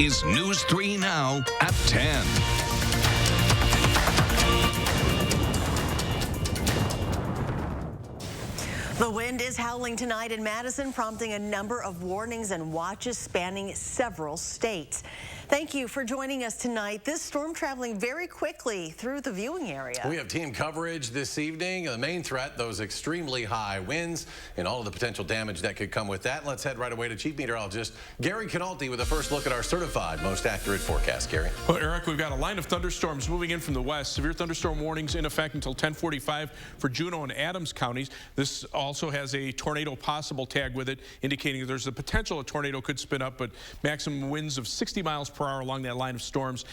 is News 3 Now at 10. The wind is howling tonight in Madison, prompting a number of warnings and watches spanning several states. Thank you for joining us tonight. This storm traveling very quickly through the viewing area. We have team coverage this evening. The main threat, those extremely high winds and all of the potential damage that could come with that. Let's head right away to Chief Meteorologist Gary Canalti with a first look at our certified most accurate forecast. Gary. Well, Eric, we've got a line of thunderstorms moving in from the west. Severe thunderstorm warnings in effect until 10:45 for Juneau and Adams counties. This also has a tornado possible tag with it, indicating there's a potential a tornado could spin up, but maximum winds of 60 miles per hour along that line of storms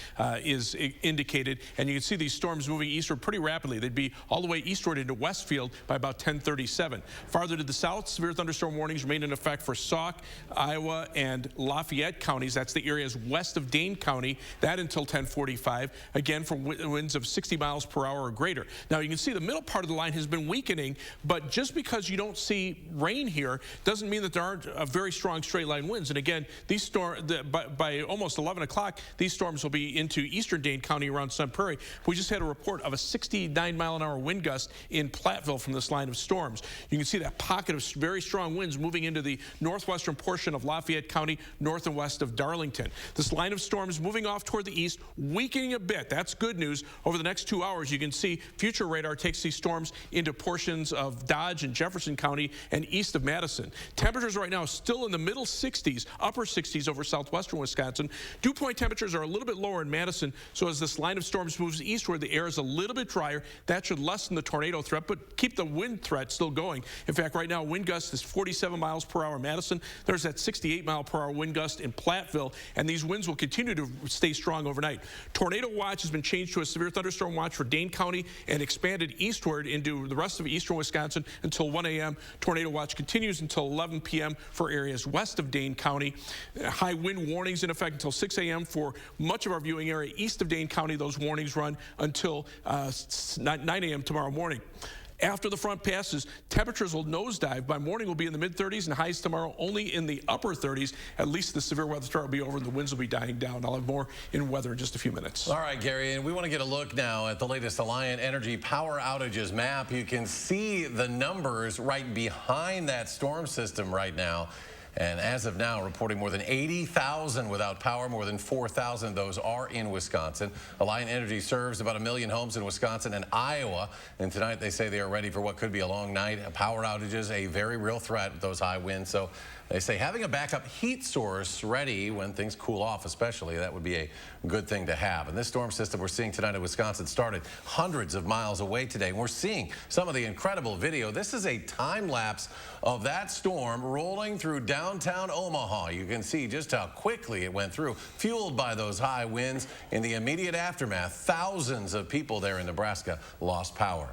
is indicated. And you can see these storms moving eastward pretty rapidly. They'd be all the way eastward into Westfield by about 10:37. Farther to the south, severe thunderstorm warnings remain in effect for Sauk, Iowa, and Lafayette counties. That's the areas west of Dane County. That until 10:45. Again, for winds of 60 miles per hour or greater. Now, you can see the middle part of the line has been weakening, but just because you don't see rain here doesn't mean that there aren't very strong straight line winds. And again, these storms, by almost 11 o'clock, these storms will be into eastern Dane County around Sun Prairie. We just had a report of a 69-mile-an-hour wind gust in Platteville from this line of storms. You can see that pocket of very strong winds moving into the northwestern portion of Lafayette County, north and west of Darlington. This line of storms moving off toward the east, weakening a bit. That's good news. Over the next 2 hours, you can see future radar takes these storms into portions of Dodge and Jefferson County and east of Madison. Temperatures right now still in the middle 60s, upper 60s over southwestern Wisconsin. Dew point temperatures are a little bit lower in Madison, so as this line of storms moves eastward, the air is a little bit drier. That should lessen the tornado threat, but keep the wind threat still going. In fact, right now, wind gust is 47 miles per hour in Madison. There's that 68-mile-per-hour wind gust in Platteville, and these winds will continue to stay strong overnight. Tornado watch has been changed to a severe thunderstorm watch for Dane County and expanded eastward into the rest of eastern Wisconsin until 1 a.m. Tornado watch continues until 11 p.m. for areas west of Dane County. High wind warnings in effect until 6 a.m. for much of our viewing area east of Dane County. Those warnings run until 9 a.m. tomorrow morning. After the front passes, temperatures will nosedive. By morning, we'll be in the mid-30s and highs tomorrow only in the upper 30s. At least the severe weather threat will be over and the winds will be dying down. I'll have more in weather in just a few minutes. All right, Gary, and we want to get a look now at the latest Alliant Energy power outages map. You can see the numbers right behind that storm system right now. And as of now, reporting more than 80,000 without power, more than 4,000 of those are in Wisconsin. Alliant Energy serves about 1 million homes in Wisconsin and Iowa. And tonight they say they are ready for what could be a long night. Power outages, a very real threat with those high winds. So they say having a backup heat source ready when things cool off, especially, that would be a good thing to have. And this storm system we're seeing tonight in Wisconsin started hundreds of miles away today. And we're seeing some of the incredible video. This is a time lapse of that storm rolling through downtown Omaha. You can see just how quickly it went through, fueled by those high winds. In the immediate aftermath, thousands of people there in Nebraska lost power.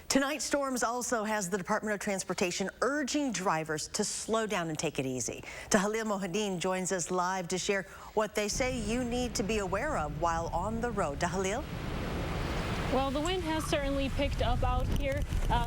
Tonight's storms also has the Department of Transportation urging drivers to slow down and take it easy. Tahlil Mohadin joins us live to share what they say you need to be aware of while on the road. Tahlil? Well, the wind has certainly picked up out here.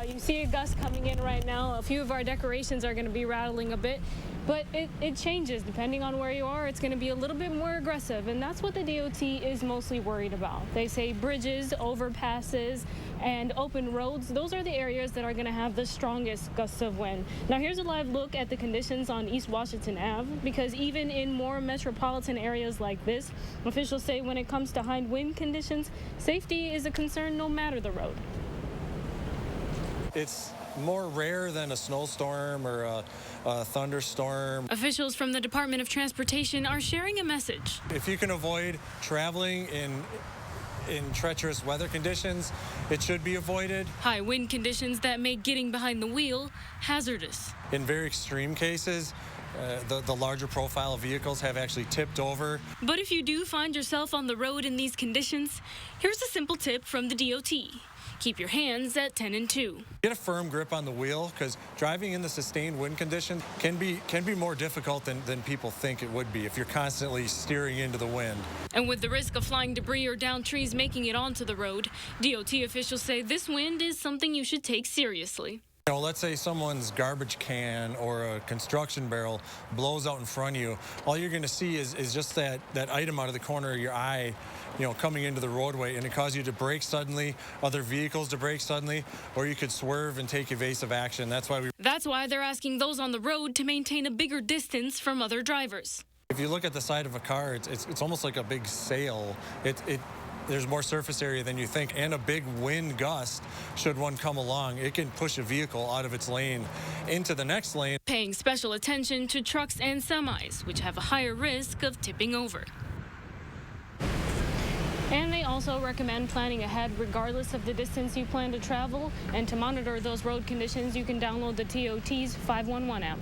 You see a gust coming in right now. A few of our decorations are going to be rattling a bit, but it changes depending on where you are. It's going to be a little bit more aggressive, and that's what the DOT is mostly worried about. They say bridges, overpasses, and open roads, those are the areas that are going to have the strongest gusts of wind. Now, here's a live look at the conditions on East Washington Ave, because even in more metropolitan areas like this, officials say when it comes to high wind conditions, safety is a concern no matter the road. It's more rare than a snowstorm or a thunderstorm. Officials from the Department of Transportation are sharing a message. If you can avoid traveling in treacherous weather conditions, it should be avoided. High wind conditions that make getting behind the wheel hazardous. In very extreme cases, the larger profile vehicles have actually tipped over. But if you do find yourself on the road in these conditions, here's a simple tip from the DOT. Keep your hands at 10 and 2. Get a firm grip on the wheel, because driving in the sustained wind condition can be more difficult than people think it would be if you're constantly steering into the wind. And with the risk of flying debris or downed trees making it onto the road, DOT officials say this wind is something you should take seriously. You know, let's say someone's garbage can or a construction barrel blows out in front of you. All you're going to see is just that item out of the corner of your eye, you know, coming into the roadway, and it causes you to brake suddenly, other vehicles to brake suddenly, or you could swerve and take evasive action. That's why they're asking those on the road to maintain a bigger distance from other drivers. If you look at the side of a car, it's almost like a big sail. There's more surface area than you think, and a big wind gust, should one come along, it can push a vehicle out of its lane into the next lane. Paying special attention to trucks and semis, which have a higher risk of tipping over. And they also recommend planning ahead regardless of the distance you plan to travel. And to monitor those road conditions, you can download the TOT's 511 app.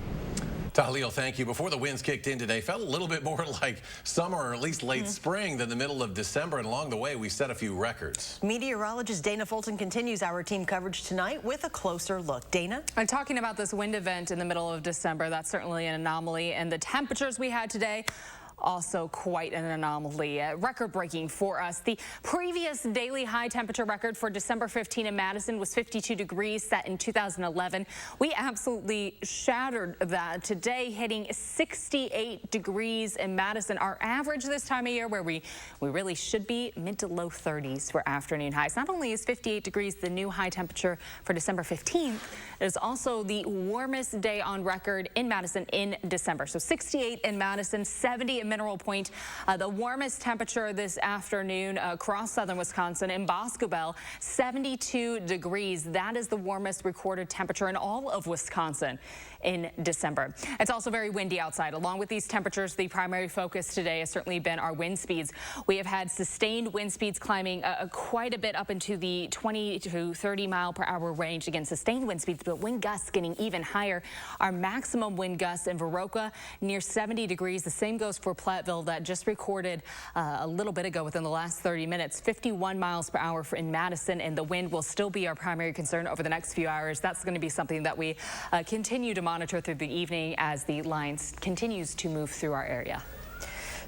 Tahlil, thank you. Before the winds kicked in today, felt a little bit more like summer, or at least late spring, than the middle of December. And along the way, we set a few records. Meteorologist Dana Fulton continues our team coverage tonight with a closer look. Dana? I'm talking about this wind event in the middle of December. That's certainly an anomaly. And the temperatures we had today, also quite an anomaly, record-breaking for us. The previous daily high temperature record for December 15 in Madison was 52 degrees, set in 2011. We absolutely shattered that today, hitting 68 degrees in Madison. Our average this time of year, where we really should be mid to low 30s for afternoon highs. Not only is 58 degrees the new high temperature for December 15th, it is also the warmest day on record in Madison in December. So 68 in Madison, 70 in Mineral Point. The warmest temperature this afternoon across southern Wisconsin in Boscobel, 72 degrees. That is the warmest recorded temperature in all of Wisconsin in December. It's also very windy outside. Along with these temperatures, the primary focus today has certainly been our wind speeds. We have had sustained wind speeds climbing quite a bit up into the 20 to 30 mile per hour range. Again, sustained wind speeds, but wind gusts getting even higher. Our maximum wind gusts in Viroqua near 70 degrees. The same goes for Platteville, that just recorded a little bit ago within the last 30 minutes, 51 miles per hour in Madison, and the wind will still be our primary concern over the next few hours. That's going to be something that we continue to monitor through the evening as the line continues to move through our area.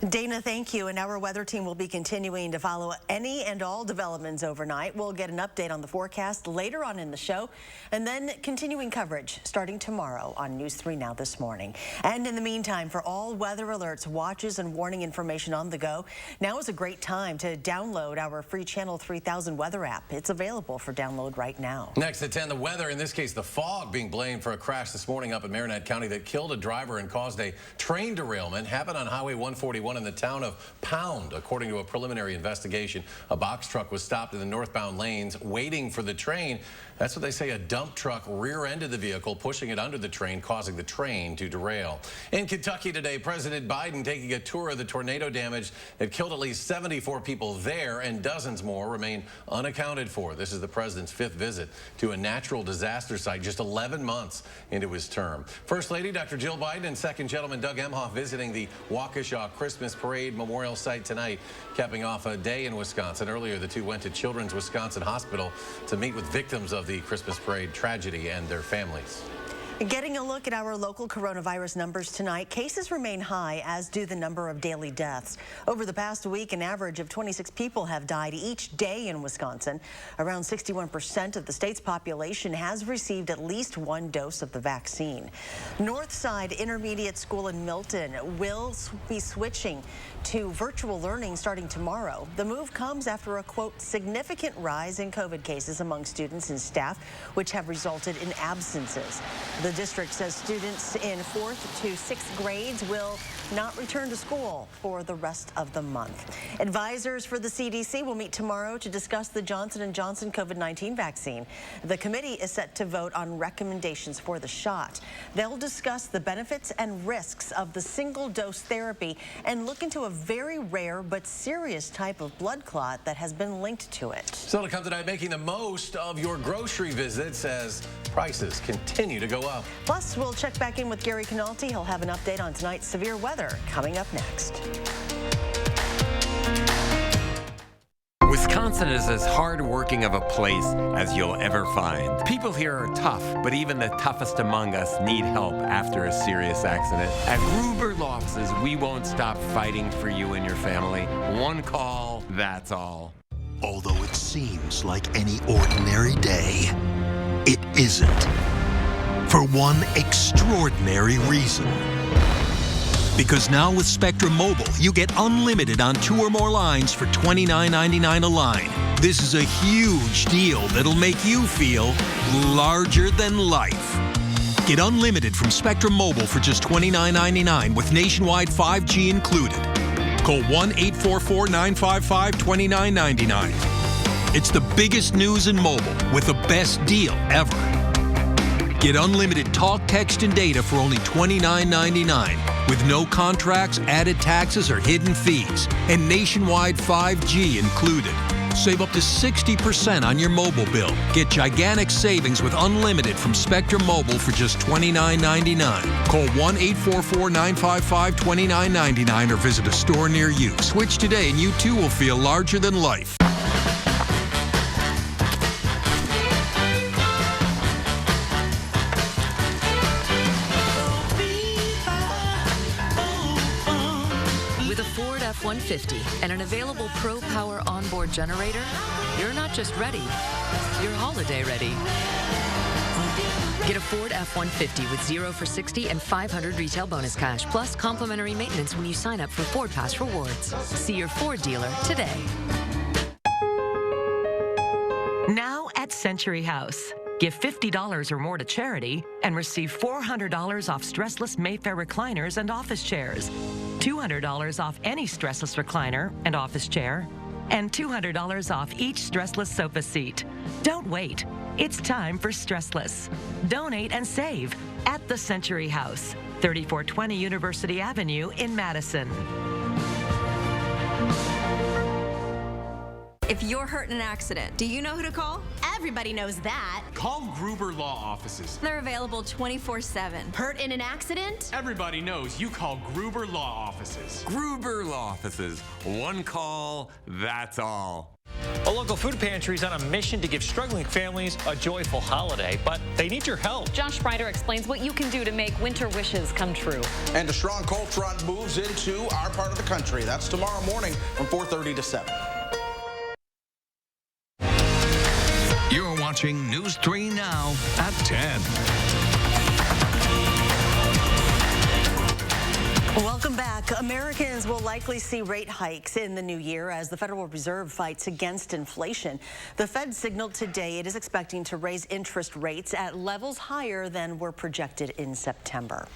Dana, thank you. And our weather team will be continuing to follow any and all developments overnight. We'll get an update on the forecast later on in the show, and then continuing coverage starting tomorrow on News 3 Now this morning. And in the meantime, for all weather alerts, watches, and warning information on the go, now is a great time to download our free Channel 3000 weather app. It's available for download right now. Next at 10, the weather, in this case the fog, being blamed for a crash this morning up in Marinette County that killed a driver and caused a train derailment. Happened on Highway 141 in the town of Pound. According to a preliminary investigation, a box truck was stopped in the northbound lanes waiting for the train. That's what they say. A dump truck rear-ended the vehicle, pushing it under the train, causing the train to derail. In Kentucky today, President Biden taking a tour of the tornado damage that killed at least 74 people there, and dozens more remain unaccounted for. This is the president's 5th visit to a natural disaster site, just 11 months into his term. First Lady Dr. Jill Biden and Second Gentleman Doug Emhoff visiting the Waukesha Christmas Parade Memorial Site tonight, capping off a day in Wisconsin. Earlier, the two went to Children's Wisconsin Hospital to meet with victims of the Christmas parade tragedy and their families. Getting a look at our local coronavirus numbers tonight, cases remain high, as do the number of daily deaths. Over the past week, an average of 26 people have died each day in Wisconsin. Around 61% of the state's population has received at least one dose of the vaccine. Northside Intermediate School in Milton will be switching to virtual learning starting tomorrow. The move comes after a, quote, significant rise in COVID cases among students and staff, which have resulted in absences. The district says students in 4th to 6th grades will not return to school for the rest of the month. Advisors for the CDC will meet tomorrow to discuss the Johnson & Johnson COVID-19 vaccine. The committee is set to vote on recommendations for the shot. They'll discuss the benefits and risks of the single-dose therapy and look into a very rare but serious type of blood clot that has been linked to it. So to come tonight, making the most of your grocery visits as prices continue to go up. Plus, we'll check back in with Gary Canalti. He'll have an update on tonight's severe weather coming up next. Wisconsin is as hard-working of a place as you'll ever find. People here are tough, but even the toughest among us need help after a serious accident. At Gruber Law Offices, we won't stop fighting for you and your family. One call, that's all. Although it seems like any ordinary day, it isn't. for one extraordinary reason. Because now with Spectrum Mobile, you get unlimited on 2 or more lines for $29.99 a line. This is a huge deal that'll make you feel larger than life. Get unlimited from Spectrum Mobile for just $29.99 with nationwide 5G included. Call 1-844-955-2999. It's the biggest news in mobile with the best deal ever. Get unlimited talk, text, and data for only $29.99 with no contracts, added taxes, or hidden fees, and nationwide 5G included. Save up to 60% on your mobile bill. Get gigantic savings with unlimited from Spectrum Mobile for just $29.99. Call 1-844-955-2999 or visit a store near you. Switch today and you too will feel larger than life. F-150 and an available Pro Power onboard generator, you're not just ready, you're holiday ready. Get a Ford F-150 with 0 for 60 and 500 retail bonus cash, plus complimentary maintenance when you sign up for Ford Pass Rewards. See your Ford dealer today. Now at Century House. Give $50 or more to charity and receive $400 off stressless Mayfair recliners and office chairs, $200 off any stressless recliner and office chair, and $200 off each stressless sofa seat. Don't wait. It's time for stressless. Donate and save at the Century House, 3420 University Avenue in Madison. If you're hurt in an accident, do you know who to call? Everybody knows that. Call Gruber Law Offices. They're available 24/7. Hurt in an accident? Everybody knows you call Gruber Law Offices. Gruber Law Offices. One call, that's all. A local food pantry is on a mission to give struggling families a joyful holiday, but they need your help. Josh Sprider explains what you can do to make winter wishes come true. And a strong cold front moves into our part of the country. That's tomorrow morning from 4:30 to 7. You're watching News 3 Now at 10. Welcome back. Americans will likely see rate hikes in the new year as the Federal Reserve fights against inflation. The Fed signaled today it is expecting to raise interest rates at levels higher than were projected in September.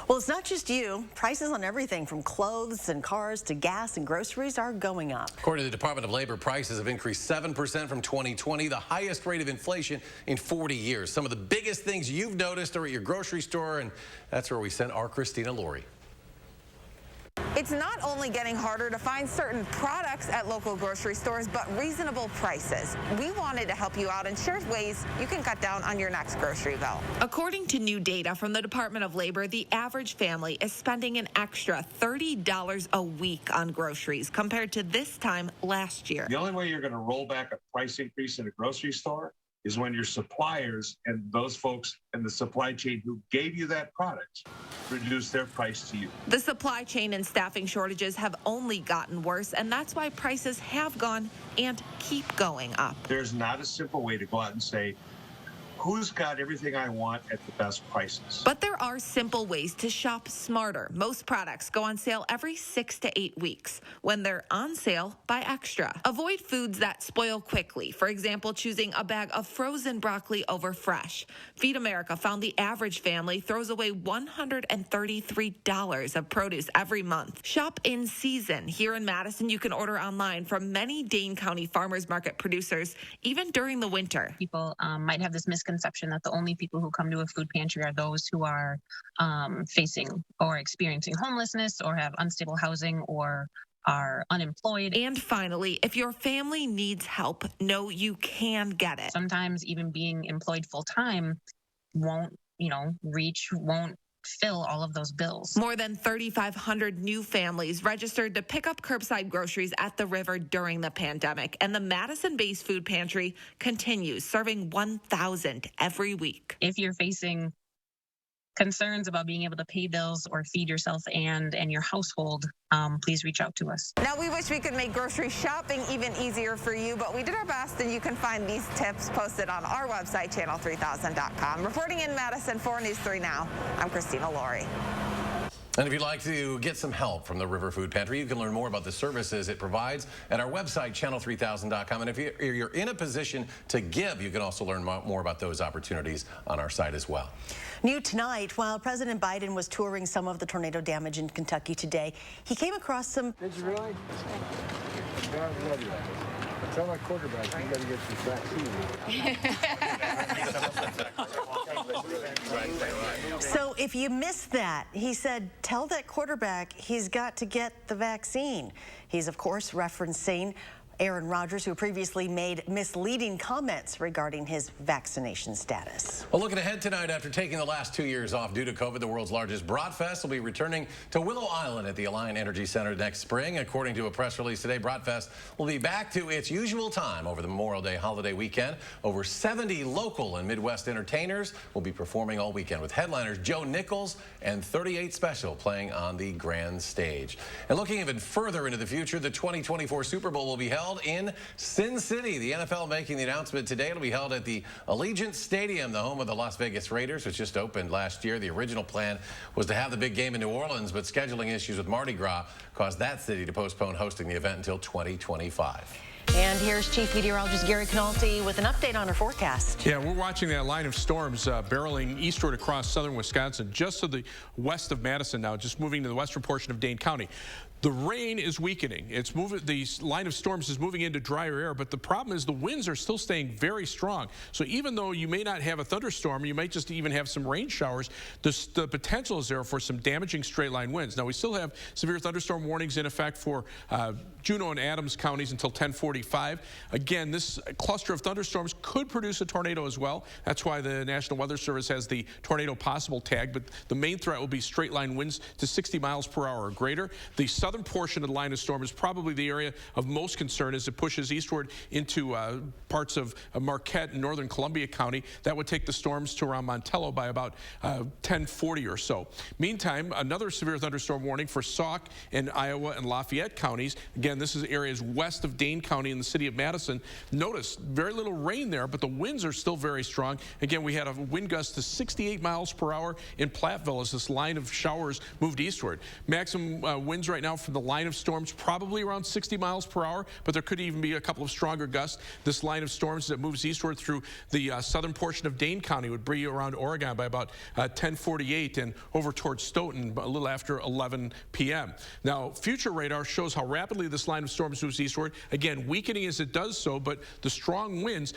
Well, it's not just you. Prices on everything from clothes and cars to gas and groceries are going up. According to the Department of Labor, prices have increased 7% from 2020, the highest rate of inflation in 40 years. Some of the biggest things you've noticed are at your grocery store, and that's where we sent our Christina Laurie. It's not only getting harder to find certain products at local grocery stores, but reasonable prices. We wanted to help you out and share ways you can cut down on your next grocery bill. According to new data from the Department of Labor, the average family is spending an extra $30 a week on groceries compared to this time last year. The only way you're going to roll back a price increase in a grocery store is when your suppliers and those folks in the supply chain who gave you that product reduce their price to you. The supply chain and staffing shortages have only gotten worse, and that's why prices have gone and keep going up. There's not a simple way to go out and say, who's got everything I want at the best prices? But there are simple ways to shop smarter. Most products go on sale every 6 to 8 weeks. When they're on sale, buy extra. Avoid foods that spoil quickly. For example, choosing a bag of frozen broccoli over fresh. Feed America found the average family throws away $133 of produce every month. Shop in season. Here in Madison, you can order online from many Dane County farmers market producers, even during the winter. People might have this misconception that the only people who come to a food pantry are those who are facing or experiencing homelessness or have unstable housing or are unemployed. And finally, if your family needs help, know you can get it. Sometimes even being employed full time won't fill all of those bills. More than 3,500 new families registered to pick up curbside groceries at the river during the pandemic, and the Madison-based food pantry continues serving 1,000 every week. If you're facing concerns about being able to pay bills or feed yourself and your household, please reach out to us. Now, we wish we could make grocery shopping even easier for you, but we did our best, and you can find these tips posted on our website, channel3000.com. Reporting in Madison for News 3 Now, I'm Christina Laurie. And if you'd like to get some help from the River Food Pantry, you can learn more about the services it provides at our website, channel3000.com. And if you're in a position to give, you can also learn more about those opportunities on our site as well. New tonight, while President Biden was touring some of the tornado damage in Kentucky today, he came across some... Did you really? Yeah, I love you. Tell my quarterback you got to get your vaccine. So if you missed that, he said, tell that quarterback he's got to get the vaccine. He's, of course, referencing Aaron Rodgers, who previously made misleading comments regarding his vaccination status. Well, looking ahead tonight, after taking the last 2 years off due to COVID, the world's largest Bratfest will be returning to Willow Island at the Alliant Energy Center next spring. According to a press release today, Bratfest will be back to its usual time over the Memorial Day holiday weekend. Over 70 local and Midwest entertainers will be performing all weekend, with headliners Joe Nichols and 38 Special playing on the grand stage. And looking even further into the future, the 2024 Super Bowl will be held in Sin City. The NFL making the announcement today. It'll be held at the Allegiant Stadium, the home of the Las Vegas Raiders, which just opened last year. The original plan was to have the big game in New Orleans, but scheduling issues with Mardi Gras caused that city to postpone hosting the event until 2025. And here's Chief Meteorologist Gary Canalti with an update on our forecast. Yeah, we're watching that line of storms barreling eastward across southern Wisconsin, just to the west of Madison now, just moving to the western portion of Dane County. The rain is weakening. It's moving. The line of storms is moving into drier air, but the problem is the winds are still staying very strong. So even though you may not have a thunderstorm, you might just even have some rain showers. The potential is there for some damaging straight line winds. Now, we still have severe thunderstorm warnings in effect for Juneau and Adams counties until 10:45. Again, this cluster of thunderstorms could produce a tornado as well. That's why the National Weather Service has the tornado possible tag, but the main threat will be straight line winds to 60 miles per hour or greater. The southern portion of the line of storm is probably the area of most concern as it pushes eastward into parts of Marquette and northern Columbia County. That would take the storms to around Montello by about 10:40 or so. Meantime, another severe thunderstorm warning for Sauk and Iowa and Lafayette counties. Again, this is areas west of Dane County in the city of Madison. Notice very little rain there, but the winds are still very strong. Again, we had a wind gust to 68 miles per hour in Platteville as this line of showers moved eastward. Maximum winds right now from the line of storms probably around 60 miles per hour, but there could even be a couple of stronger gusts. This line of storms that moves eastward through the southern portion of Dane County would bring you around Oregon by about 10:48 and over towards Stoughton a little after 11 p.m. Now, future radar shows how rapidly this line of storms moves eastward. Again, weakening as it does so, but the strong winds,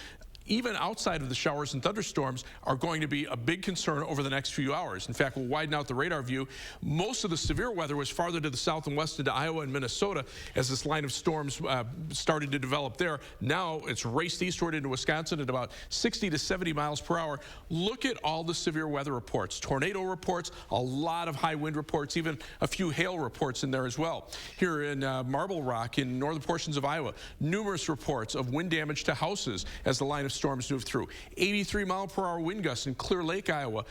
even outside of the showers and thunderstorms, are going to be a big concern over the next few hours. In fact, we'll widen out the radar view. Most of the severe weather was farther to the south and west into Iowa and Minnesota as this line of storms started to develop there. Now it's raced eastward into Wisconsin at about 60 to 70 miles per hour. Look at all the severe weather reports, tornado reports, a lot of high wind reports, even a few hail reports in there as well. Here in Marble Rock in northern portions of Iowa, numerous reports of wind damage to houses as the line of storms move through. 83 mile per hour wind gusts in Clear Lake, Iowa,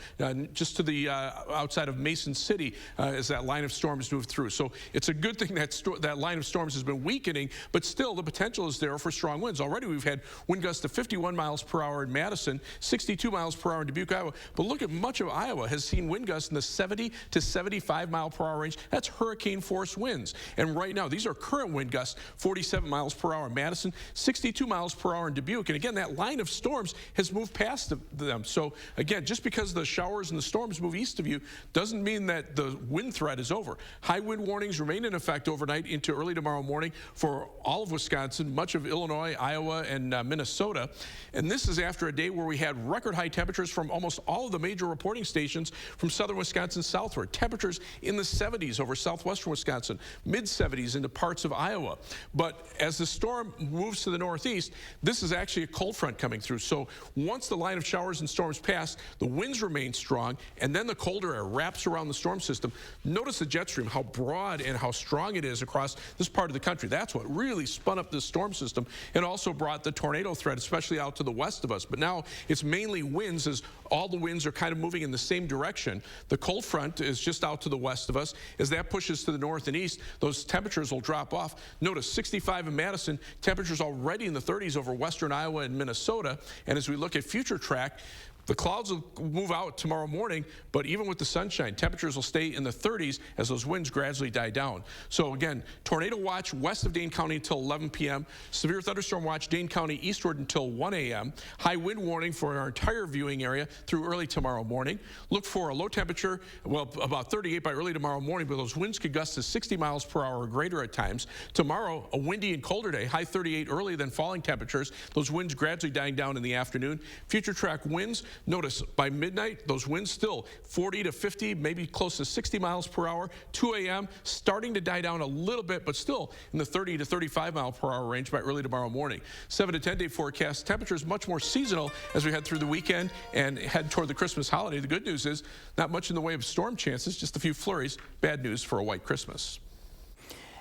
just to the outside of Mason City as that line of storms move through. So it's a good thing that that line of storms has been weakening, but still the potential is there for strong winds. Already we've had wind gusts to 51 miles per hour in Madison, 62 miles per hour in Dubuque, Iowa. But look at much of Iowa has seen wind gusts in the 70 to 75 mile per hour range. That's hurricane force winds. And right now, these are current wind gusts, 47 miles per hour in Madison, 62 miles per hour in Dubuque. And again, that line of storms has moved past them. So again, just because the showers and the storms move east of you doesn't mean that the wind threat is over. High wind warnings remain in effect overnight into early tomorrow morning for all of Wisconsin, much of Illinois, Iowa, and Minnesota. And this is after a day where we had record high temperatures from almost all of the major reporting stations from southern Wisconsin southward. Temperatures in the 70s over southwestern Wisconsin, mid-70s into parts of Iowa. But as the storm moves to the northeast, this is actually a cold front coming through. So once the line of showers and storms pass, the winds remain strong, and then the colder air wraps around the storm system. Notice the jet stream, how broad and how strong it is across this part of the country. That's what really spun up this storm system and also brought the tornado threat, especially out to the west of us. But now it's mainly winds as all the winds are kind of moving in the same direction. The cold front is just out to the west of us. As that pushes to the north and east, those temperatures will drop off. Notice 65 in Madison, temperatures already in the 30s over western Iowa and Minnesota. And as we look at future track, the clouds will move out tomorrow morning, but even with the sunshine, temperatures will stay in the 30s as those winds gradually die down. So again, tornado watch west of Dane County until 11 p.m. Severe thunderstorm watch Dane County eastward until 1 a.m. High wind warning for our entire viewing area through early tomorrow morning. Look for a low temperature, well, about 38 by early tomorrow morning, but those winds could gust to 60 miles per hour or greater at times. Tomorrow, a windy and colder day, high 38 early, then falling temperatures. Those winds gradually dying down in the afternoon. Future track winds. Notice by midnight, those winds still 40 to 50, maybe close to 60 miles per hour. 2 a.m. starting to die down a little bit, but still in the 30 to 35 mile per hour range by early tomorrow morning. 7 to 10 day forecast. Temperatures much more seasonal as we head through the weekend and head toward the Christmas holiday. The good news is not much in the way of storm chances, just a few flurries. Bad news for a white Christmas.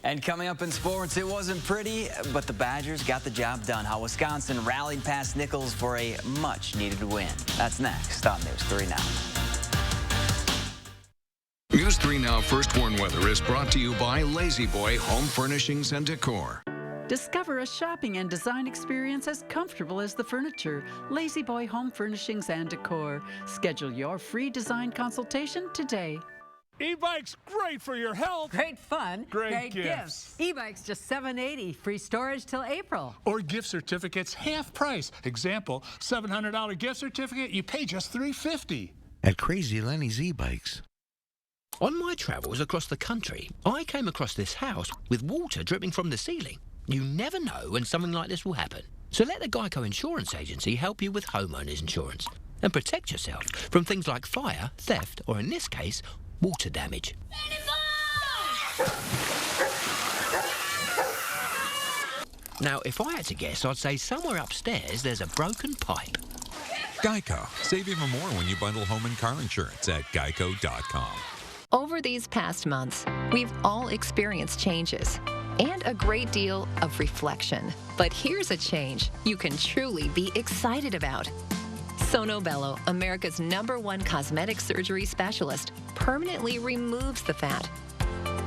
And coming up in sports, it wasn't pretty, but the Badgers got the job done. How Wisconsin rallied past Nichols for a much-needed win. That's next on News 3 Now. News 3 Now First Warn Weather is brought to you by Lazy Boy Home Furnishings and Decor. Discover a shopping and design experience as comfortable as the furniture. Lazy Boy Home Furnishings and Decor. Schedule your free design consultation today. E-bikes, great for your health. Great fun. Great gifts. E-bikes just $780. Free storage till April. Or gift certificates half price. Example, $700 gift certificate, you pay just $350. At Crazy Lenny's E-Bikes. On my travels across the country, I came across this house with water dripping from the ceiling. You never know when something like this will happen. So let the Geico Insurance Agency help you with homeowners insurance and protect yourself from things like fire, theft, or in this case, water damage. Now, if I had to guess, I'd say somewhere upstairs there's a broken pipe. Geico. Save even more when you bundle home and car insurance at geico.com. Over these past months, we've all experienced changes and a great deal of reflection. But here's a change you can truly be excited about. Sono Bello, America's #1 cosmetic surgery specialist, permanently removes the fat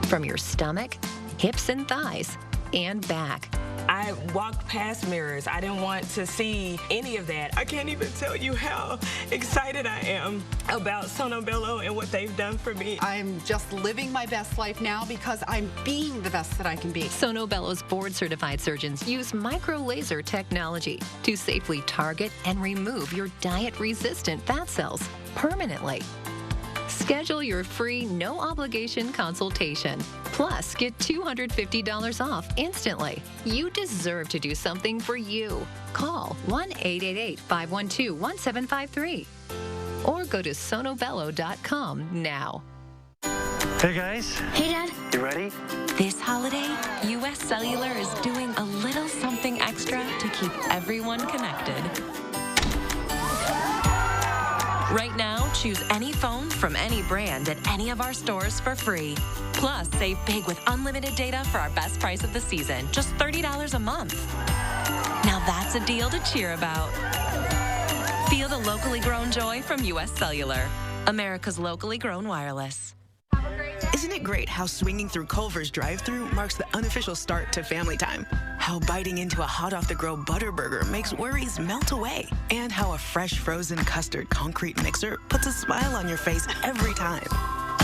from your stomach, hips and thighs, and back. I walked past mirrors. I didn't want to see any of that. I can't even tell you how excited I am about Sono Bello and what they've done for me. I'm just living my best life now because I'm being the best that I can be. Sono Bello's board-certified surgeons use micro-laser technology to safely target and remove your diet-resistant fat cells permanently. Schedule your free, no-obligation consultation. Plus, get $250 off instantly. You deserve to do something for you. Call 1-888-512-1753 or go to sonobello.com now. Hey, guys. Hey, Dad. You ready? This holiday, U.S. Cellular is doing a little something extra to keep everyone connected. Right now, choose any phone from any brand at any of our stores for free. Plus, save big with unlimited data for our best price of the season, just $30 a month. Now that's a deal to cheer about. Feel the locally grown joy from U.S. Cellular, America's locally grown wireless. Isn't it great how swinging through Culver's drive-thru marks the unofficial start to family time? How biting into a hot-off-the-grill Butterburger makes worries melt away? And how a fresh frozen custard concrete mixer puts a smile on your face every time?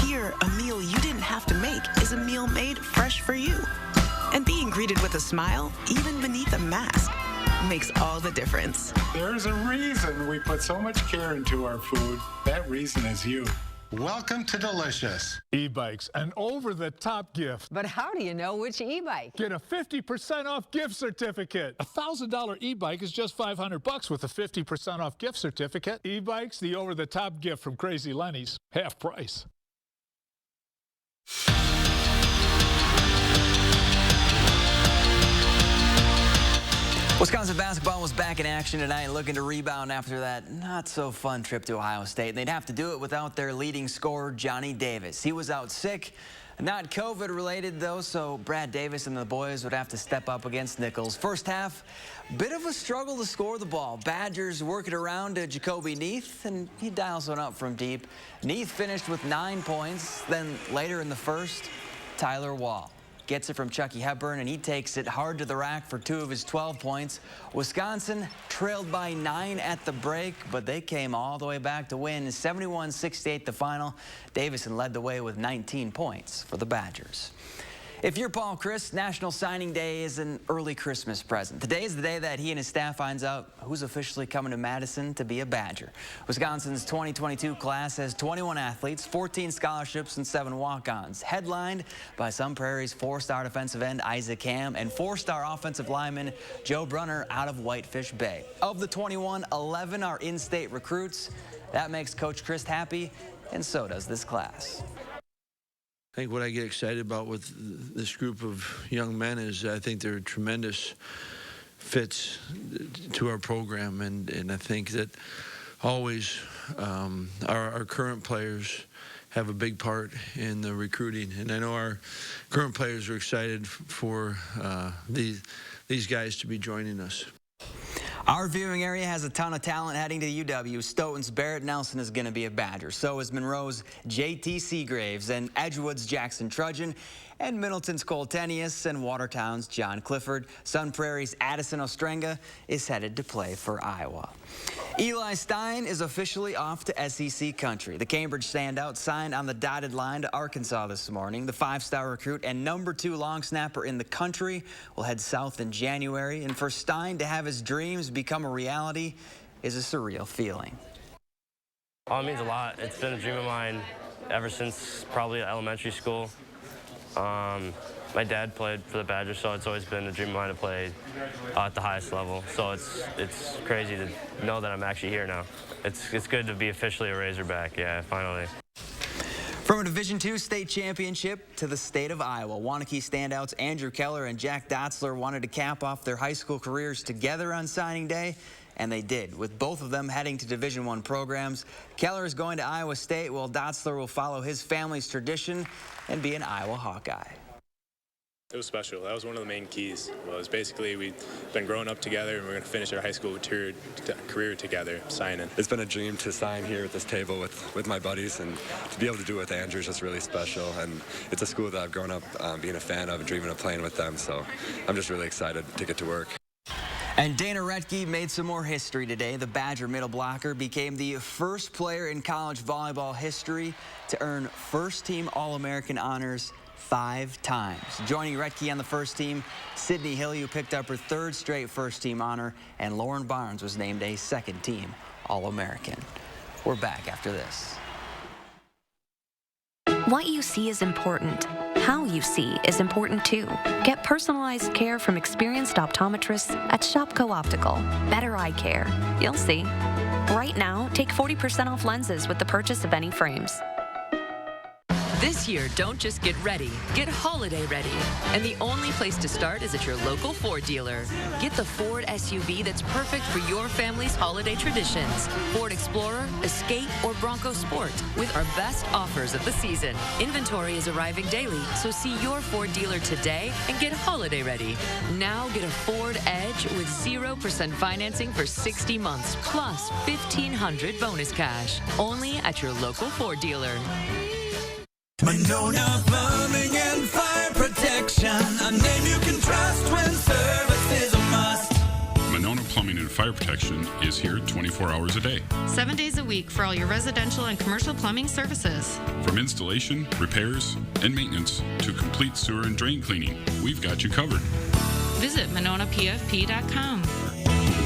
Here, a meal you didn't have to make is a meal made fresh for you. And being greeted with a smile, even beneath a mask, makes all the difference. There's a reason we put so much care into our food. That reason is you. Welcome to Delicious. E-bikes, an over-the-top gift. But how do you know which e-bike? Get a 50% off gift certificate. A $1,000 e-bike is just $500 with a 50% off gift certificate. E-bikes, the over-the-top gift from Crazy Lenny's. Half price. Wisconsin basketball was back in action tonight, looking to rebound after that not-so-fun trip to Ohio State. They'd have to do it without their leading scorer, Johnny Davis. He was out sick. Not COVID-related, though, so Brad Davis and the boys would have to step up against Nichols. First half, bit of a struggle to score the ball. Badgers work it around to Jacoby Neath, and he dials one up from deep. Neath finished with 9 points. Then later in the first, Tyler Wall gets it from Chucky Hepburn, and he takes it hard to the rack for 2 of his 12 points. Wisconsin trailed by 9 at the break, but they came all the way back to win 71-68 the final. Davison led the way with 19 points for the Badgers. If you're Paul Chryst, National Signing Day is an early Christmas present. Today is the day that he and his staff finds out who's officially coming to Madison to be a Badger. Wisconsin's 2022 class has 21 athletes, 14 scholarships, and 7 walk-ons, headlined by Sun Prairie's 4-star defensive end Isaac Ham and 4-star offensive lineman Joe Brunner out of Whitefish Bay. Of the 21, 11 are in-state recruits. That makes Coach Chryst happy, and so does this class. I think what I get excited about with this group of young men is I think they're tremendous fits to our program, and I think that always our current players have a big part in the recruiting, and I know our current players are excited for these guys to be joining us. Our viewing area has a ton of talent heading to UW. Stoughton's Barrett Nelson is going to be a Badger. So is Monroe's J.T. Seagraves, and Edgewood's Jackson Trudgeon, and Middleton's Cole Tenius, and Watertown's John Clifford. Sun Prairie's Addison Ostrenga is headed to play for Iowa. Eli Stein is officially off to SEC country. The Cambridge standout signed on the dotted line to Arkansas this morning. The 5-star recruit and #2 long snapper in the country will head south in January. And for Stein to have his dreams become a reality is a surreal feeling. Oh, it means a lot. It's been a dream of mine ever since probably elementary school. My dad played for the Badgers, so it's always been a dream of mine to play at the highest level. So it's crazy to know that I'm actually here now. It's good to be officially a Razorback, yeah, finally. From a Division II state championship to the state of Iowa, Waunakee standouts Andrew Keller and Jack Dotzler wanted to cap off their high school careers together on signing day, and they did, with both of them heading to Division I programs. Keller is going to Iowa State, while Dotzler will follow his family's tradition and be an Iowa Hawkeye. It was special. That was one of the main keys. Was basically we've been growing up together, and we're going to finish our high school career together, signing. It's been a dream to sign here at this table with my buddies, and to be able to do it with Andrew is just really special. And it's a school that I've grown up being a fan of and dreaming of playing with them. So I'm just really excited to get to work. And Dana Retke made some more history today. The Badger middle blocker became the first player in college volleyball history to earn first-team All-American honors 5 times. Joining Retke on the first team, Sydney Hillier picked up her 3rd straight first-team honor, and Lauren Barnes was named a second-team All-American. We're back after this. What you see is important. How you see is important too. Get personalized care from experienced optometrists at Shopko Optical. Better eye care. You'll see. Right now, take 40% off lenses with the purchase of any frames. This year, don't just get ready, get holiday ready. And the only place to start is at your local Ford dealer. Get the Ford SUV that's perfect for your family's holiday traditions. Ford Explorer, Escape, or Bronco Sport with our best offers of the season. Inventory is arriving daily, so see your Ford dealer today and get holiday ready. Now get a Ford Edge with 0% financing for 60 months, plus $1,500 bonus cash. Only at your local Ford dealer. Monona Plumbing and Fire Protection, a name you can trust when service is a must. Monona Plumbing and Fire Protection is here 24 hours a day. 7 days a week for all your residential and commercial plumbing services. From installation, repairs, and maintenance to complete sewer and drain cleaning, we've got you covered. Visit MononaPFP.com.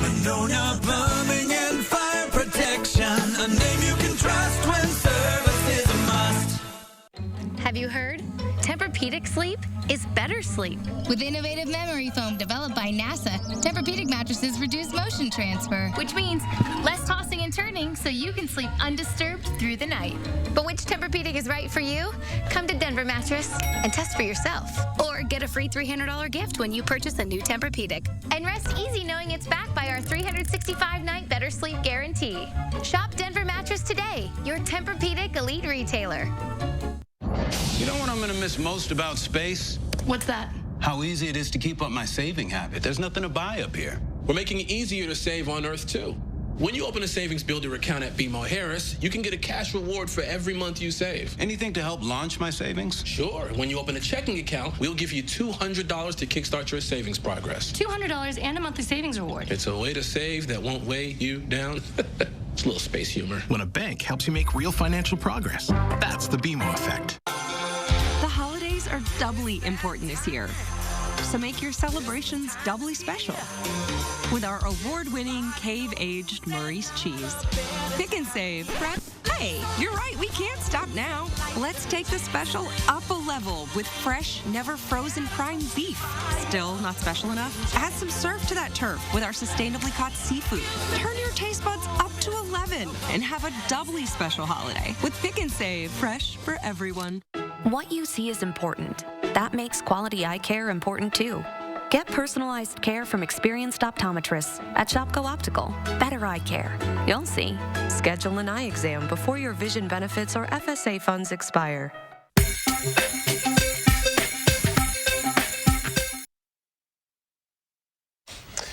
Monona Plumbing and Fire Protection, a name you can trust when service is a must. Have you heard? Tempur-Pedic sleep is better sleep. With innovative memory foam developed by NASA, Tempur-Pedic mattresses reduce motion transfer, which means less tossing and turning so you can sleep undisturbed through the night. But which Tempur-Pedic is right for you? Come to Denver Mattress and test for yourself. Or get a free $300 gift when you purchase a new Tempur-Pedic. And rest easy knowing it's backed by our 365-night better sleep guarantee. Shop Denver Mattress today, your Tempur-Pedic elite retailer. You know what I'm going to miss most about space? What's that? How easy it is to keep up my saving habit. There's nothing to buy up here. We're making it easier to save on Earth, too. When you open a savings builder account at BMO Harris, you can get a cash reward for every month you save. Anything to help launch my savings? Sure. When you open a checking account, we'll give you $200 to kickstart your savings progress. $200 and a monthly savings reward. It's a way to save that won't weigh you down. It's a little space humor. When a bank helps you make real financial progress, that's the BMO effect. The holidays are doubly important this year, so make your celebrations doubly special with our award-winning cave-aged Maurice cheese. Pick and save. Hey, you're right, we can't stop now. Let's take the special up a level with fresh, never frozen prime beef. Still not special enough? Add some surf to that turf with our sustainably caught seafood. Turn your taste buds up to 11 and have a doubly special holiday with Pick and Save. Fresh for everyone. What you see is important. That makes quality eye care important too. Get personalized care from experienced optometrists at Shopko Optical. Better eye care. You'll see. Schedule an eye exam before your vision benefits or FSA funds expire.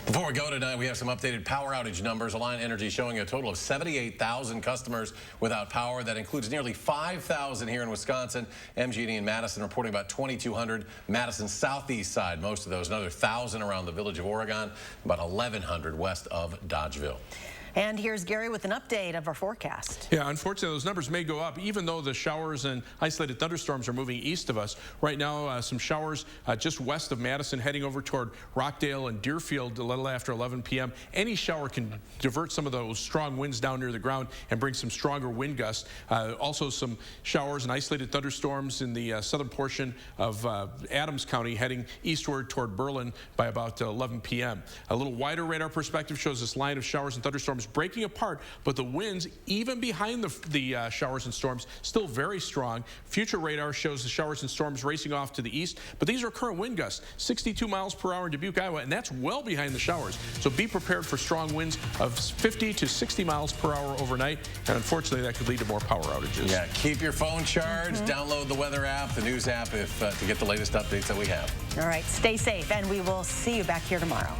Before we go tonight, we have some updated power outage numbers. Alliant Energy showing a total of 78,000 customers without power. That includes nearly 5,000 here in Wisconsin. MG&E and Madison reporting about 2,200. Madison's southeast side, most of those. Another 1,000 around the village of Oregon. About 1,100 west of Dodgeville. And here's Gary with an update of our forecast. Yeah, unfortunately, those numbers may go up, even though the showers and isolated thunderstorms are moving east of us. Right now, some showers just west of Madison, heading over toward Rockdale and Deerfield a little after 11 p.m. Any shower can divert some of those strong winds down near the ground and bring some stronger wind gusts. Also, some showers and isolated thunderstorms in the southern portion of Adams County, heading eastward toward Berlin by about 11 p.m. A little wider radar perspective shows this line of showers and thunderstorms breaking apart, but the winds, even behind the showers and storms, still very strong. Future radar shows the showers and storms racing off to the east, but these are current wind gusts, 62 miles per hour in Dubuque, Iowa, and that's well behind the showers. So be prepared for strong winds of 50 to 60 miles per hour overnight, and unfortunately that could lead to more power outages. Yeah, keep your phone charged, download the weather app, the news app, to get the latest updates that we have. All right, stay safe, and we will see you back here tomorrow.